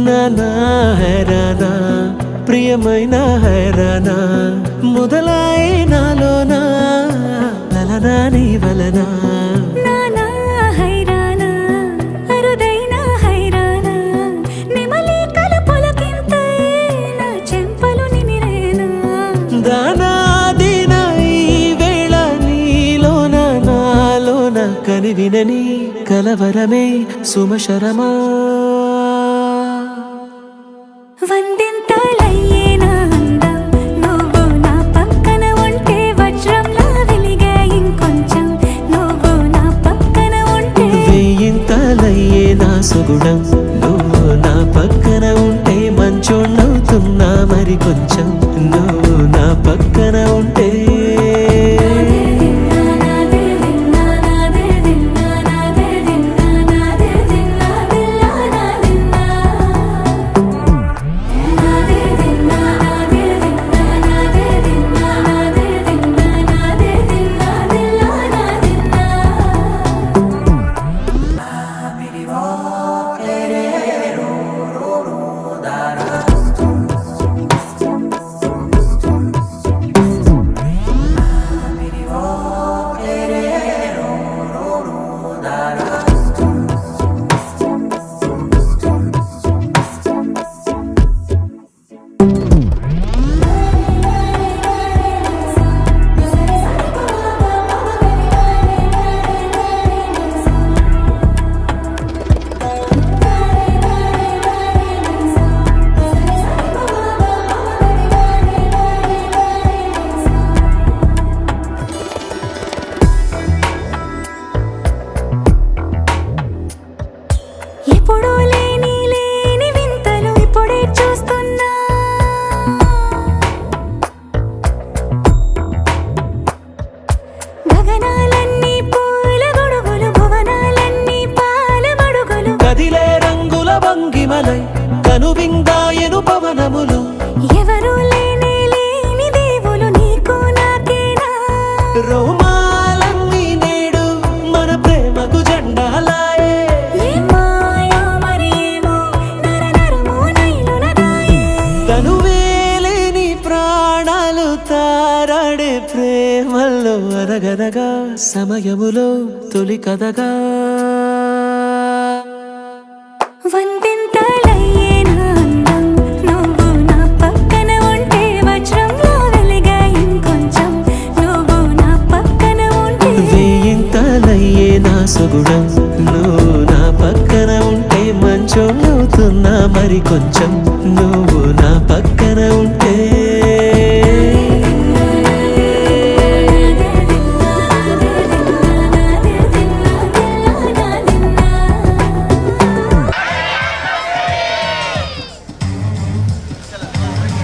నానా హైరానా ప్రియమైన హైరానా మొదలాయి నాలోనా లలనా నీ వలనా నానా హైరానా అరుదైన హైరానా నిమలి కలపులకింతై నా చెంపలు నిమిరేనా దానాదిన ఈ వేళ నీలోన నాలోన కనివినని కలవరమే సుమశరమా వందింతలయ్యేనా అందం నువ్వు నా పక్కన ఉంటే వజ్రంలా వెలిగే ఇంకొంచెం నువ్వు నా పక్కన ఉంటే వెయ్యింతలయ్యే నా సుగుణం నువ్వు నా పక్కన ఉంటే మంచోణ్ణవుతున్నా మరి కొంచెం నువ్వు నా పక్కన ఉంటే ఎప్పుడూ లేని వింతలు ఇప్పుడే చూస్తున్నా గగనాలన్నీ పూల గొడుగులు భువనాలన్నీ పాల మడుగులు కదిలే రంగుల భంగిమలై కనువిందాయను పవనములు ఎవరూ లేని దేవులు నీకు నాకేనా రోమాలన్నీ నేడు మన ప్రేమకు జెండాలాయే తనువేలేని ప్రాణాలు తారాడే ప్రేమల్లో అనగనగా సమయములో తొలి కథగా వందింతలయ్యేనా అందం నువ్వు నా పక్కన ఉంటే వజ్రంలా వెలిగే ఇంకొంచెం నువ్వు నా పక్కన ఉంటే వెయ్యింతలయ్యే నా సుగుణం నువ్వు నా పక్కన ఉంటే మంచోణ్ణవుతున్నా మరి కొంచెం